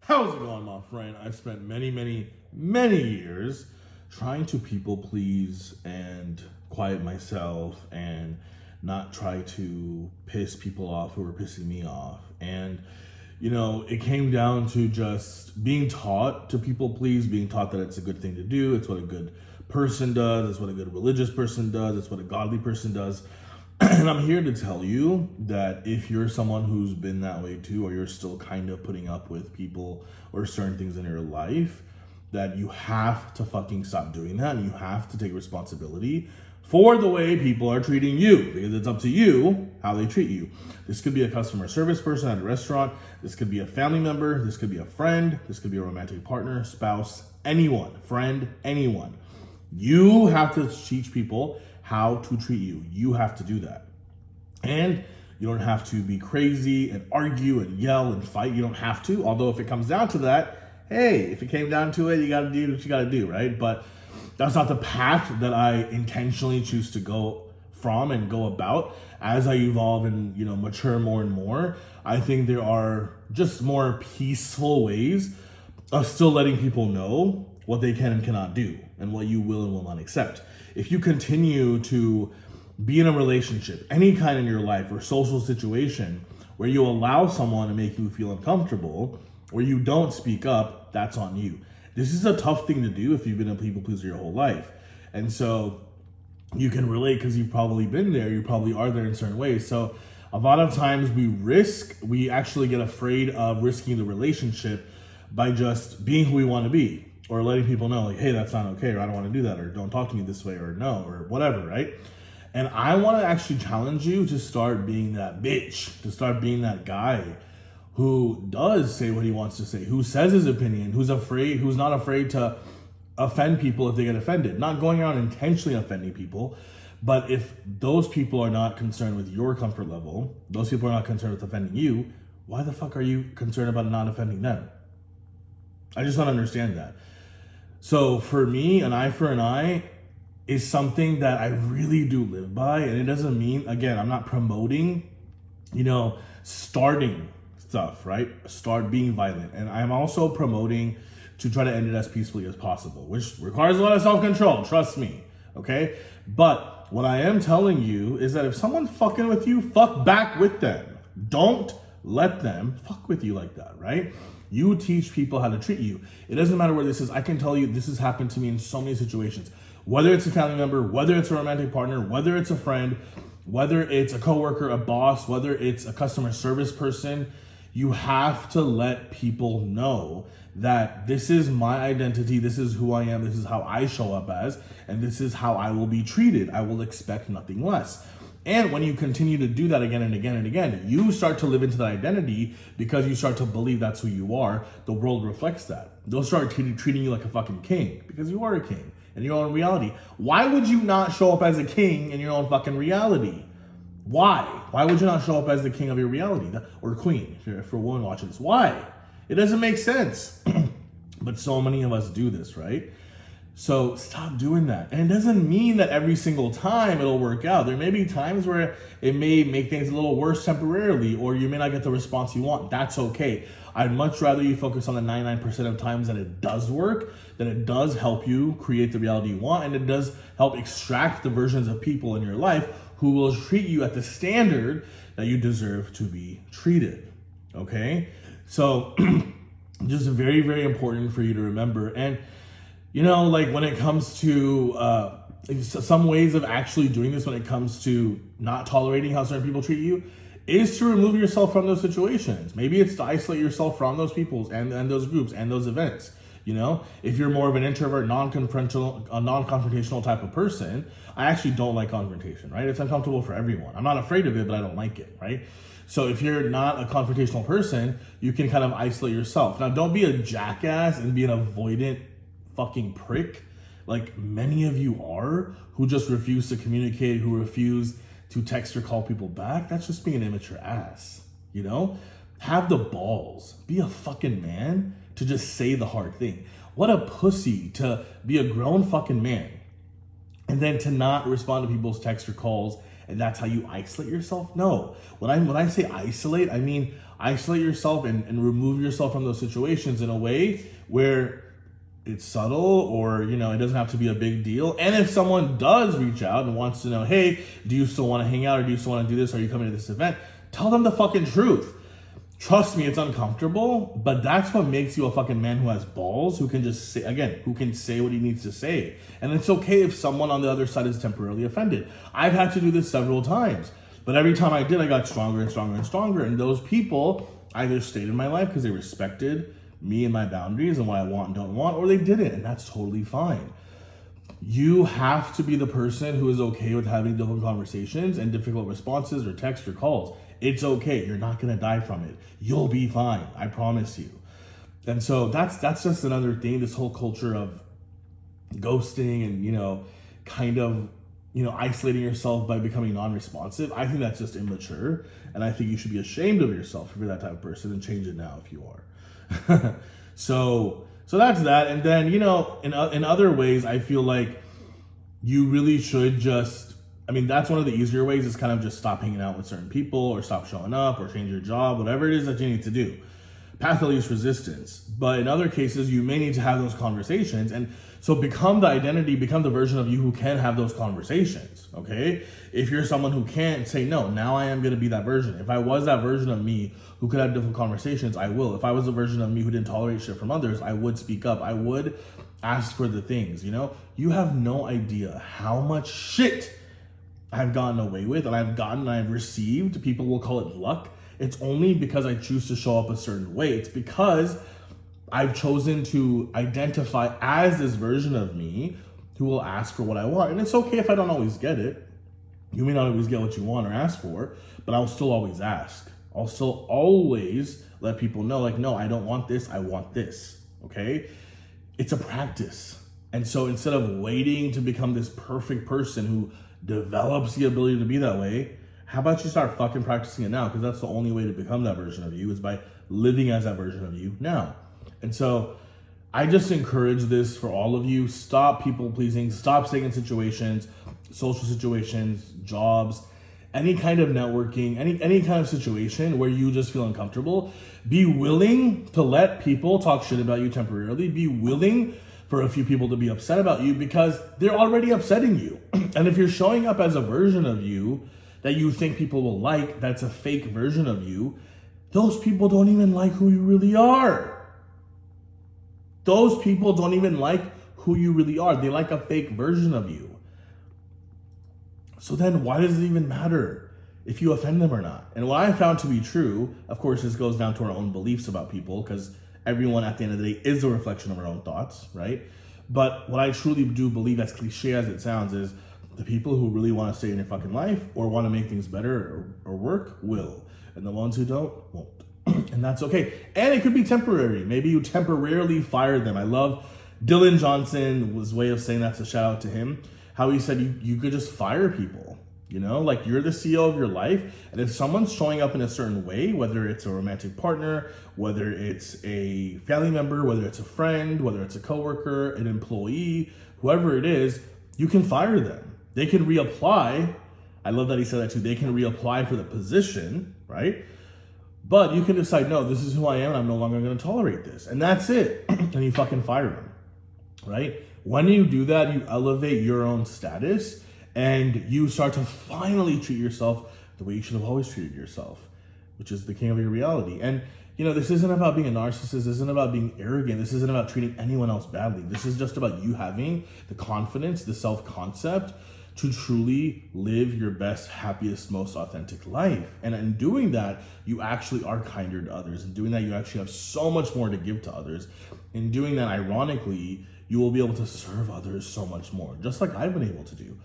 How's it going, my friend? I spent many years trying to people please and quiet myself and not try to piss people off who were pissing me off. And, it came down to just being taught to people please, being taught that it's a good thing to do. It's what a good person does. It's what a good religious person does. It's what a godly person does. And I'm here to tell you that if you're someone who's been that way too, or you're still kind of putting up with people or certain things in your life, that you have to fucking stop doing that, and you have to take responsibility for the way people are treating you, because it's up to you how they treat you. This could be a customer service person at a restaurant. This could be a family member. This could be a friend. This could be a romantic partner, spouse, anyone, friend, anyone. You have to teach people how to treat you. You have to do that. And you don't have to be crazy and argue and yell and fight. You don't have to. Although if it comes down to that, hey, if it came down to it, you got to do what you got to do, right? But that's not the path that I intentionally choose to go from and go about. As I evolve and, mature more and more, I think there are just more peaceful ways of still letting people know what they can and cannot do and what you will and will not accept. If you continue to be in a relationship, any kind in your life or social situation where you allow someone to make you feel uncomfortable, where you don't speak up, that's on you. This is a tough thing to do if you've been a people pleaser your whole life. And so you can relate because you've probably been there. You probably are there in certain ways. So a lot of times we actually get afraid of risking the relationship by just being who we want to be, or letting people know, like, hey, that's not okay, or I don't want to do that, or don't talk to me this way, or no, or whatever, right? And I want to actually challenge you to start being that bitch, to start being that guy who does say what he wants to say, who says his opinion, who's not afraid to offend people if they get offended. Not going around intentionally offending people, but if those people are not concerned with your comfort level, those people are not concerned with offending you, why the fuck are you concerned about not offending them? I just don't understand that. So for me, an eye for an eye is something that I really do live by. And it doesn't mean, again, I'm not promoting, starting stuff, right? Start being violent. And I'm also promoting to try to end it as peacefully as possible, which requires a lot of self-control, trust me, okay? But what I am telling you is that if someone's fucking with you, fuck back with them. Don't let them fuck with you like that, right? You teach people how to treat you. It doesn't matter where this is. I can tell you this has happened to me in so many situations. Whether it's a family member, whether it's a romantic partner, whether it's a friend, whether it's a coworker, a boss, whether it's a customer service person, you have to let people know that this is my identity, this is who I am, this is how I show up as, and this is how I will be treated. I will expect nothing less. And when you continue to do that again and again and again, you start to live into that identity because you start to believe that's who you are. The world reflects that. They'll start treating you like a fucking king because you are a king in your own reality. Why would you not show up as a king in your own fucking reality? Why? Why would you not show up as the king of your reality? Or queen, if you're a woman watching this. Why? It doesn't make sense. But so many of us do this, right? So stop doing that. And it doesn't mean that every single time it'll work out. There may be times where it may make things a little worse temporarily, or you may not get the response you want. That's okay. I'd much rather you focus on the 99% of times that it does work, that it does help you create the reality you want, and it does help extract the versions of people in your life who will treat you at the standard that you deserve to be treated, okay? So just very, very important for you to remember. And when it comes to some ways of actually doing this, when it comes to not tolerating how certain people treat you, is to remove yourself from those situations. Maybe it's to isolate yourself from those people and those groups and those events. If you're more of an introvert, non-confrontational type of person, I actually don't like confrontation, right? It's uncomfortable for everyone. I'm not afraid of it, but I don't like it, right? So if you're not a confrontational person, you can kind of isolate yourself. Now, don't be a jackass and be an avoidant fucking prick like many of you are, who just refuse to communicate, who refuse to text or call people back. That's just being an immature ass, Have the balls. Be a fucking man to just say the hard thing. What a pussy to be a grown fucking man and then to not respond to people's texts or calls, and that's how you isolate yourself? No. When I say isolate, I mean isolate yourself and remove yourself from those situations in a way where it's subtle, or it doesn't have to be a big deal. And if someone does reach out and wants to know, hey, do you still want to hang out, or do you still want to do this, are you coming to this event, tell them the fucking truth. Trust me, it's uncomfortable, but that's what makes you a fucking man who has balls, who can just say, again, who can say what he needs to say. And it's okay if someone on the other side is temporarily offended. I've had to do this several times, but every time I did, I got stronger and stronger and stronger. And those people either stayed in my life because they respected me and my boundaries and what I want and don't want, or they didn't, and that's totally fine. You have to be the person who is okay with having difficult conversations and difficult responses or texts or calls. It's okay. You're not going to die from it. You'll be fine. I promise you. And so that's just another thing, this whole culture of ghosting and, kind of, isolating yourself by becoming non-responsive. I think that's just immature. And I think you should be ashamed of yourself if you're that type of person, and change it now if you are. So that's that. And then, in other ways, I feel like you really should just, that's one of the easier ways, is kind of just stop hanging out with certain people, or stop showing up, or change your job, whatever it is that you need to do. Path of least resistance. But in other cases, you may need to have those conversations. And so become the version of you who can have those conversations, okay? If you're someone who can't, say, no, now I am going to be that version. If I was that version of me who could have different conversations, I will. If I was a version of me who didn't tolerate shit from others, I would speak up. I would ask for the things, You have no idea how much shit I've gotten away with, and I've received. People will call it luck. It's only because I choose to show up a certain way. It's because I've chosen to identify as this version of me who will ask for what I want. And it's okay if I don't always get it. You may not always get what you want or ask for, but I'll still always ask. I'll still always let people know, like, no, I don't want this, I want this, okay? It's a practice. And so instead of waiting to become this perfect person who develops the ability to be that way, how about you start fucking practicing it now? Because that's the only way to become that version of you, is by living as that version of you now. And so I just encourage this for all of you. Stop people pleasing, stop staying in situations, social situations, jobs, any kind of networking, any kind of situation where you just feel uncomfortable. Be willing to let people talk shit about you temporarily. Be willing for a few people to be upset about you, because they're already upsetting you. And if you're showing up as a version of you that you think people will like, that's a fake version of you, those people don't even like who you really are. Those people don't even like who you really are. They like a fake version of you. So then why does it even matter if you offend them or not? And what I found to be true, of course, this goes down to our own beliefs about people, because everyone at the end of the day is a reflection of our own thoughts, right? But what I truly do believe, as cliche as it sounds, is the people who really want to stay in your fucking life or want to make things better or work will. And the ones who don't, won't. And that's okay. And it could be temporary. Maybe you temporarily fire them. I love Dylan Johnson's way of saying that, so shout out to him. How he said you could just fire people. Like, you're the CEO of your life. And if someone's showing up in a certain way, whether it's a romantic partner, whether it's a family member, whether it's a friend, whether it's a coworker, an employee, whoever it is, you can fire them. They can reapply. I love that he said that too. They can reapply for the position, right? But you can decide, no, this is who I am, and I'm no longer going to tolerate this. And that's it. And you fucking fire them, right? When you do that, you elevate your own status, and you start to finally treat yourself the way you should have always treated yourself, which is the king of your reality. And, this isn't about being a narcissist. This isn't about being arrogant. This isn't about treating anyone else badly. This is just about you having the confidence, the self-concept to truly live your best, happiest, most authentic life. And in doing that, you actually are kinder to others. In doing that, you actually have so much more to give to others. In doing that, ironically, you will be able to serve others so much more, just like I've been able to do.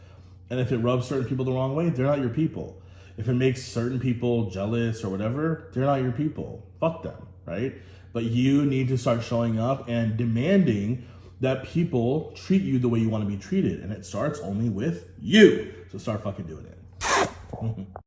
And if it rubs certain people the wrong way, they're not your people. If it makes certain people jealous or whatever, they're not your people. Fuck them, right? But you need to start showing up and demanding that people treat you the way you want to be treated. And it starts only with you. So start fucking doing it.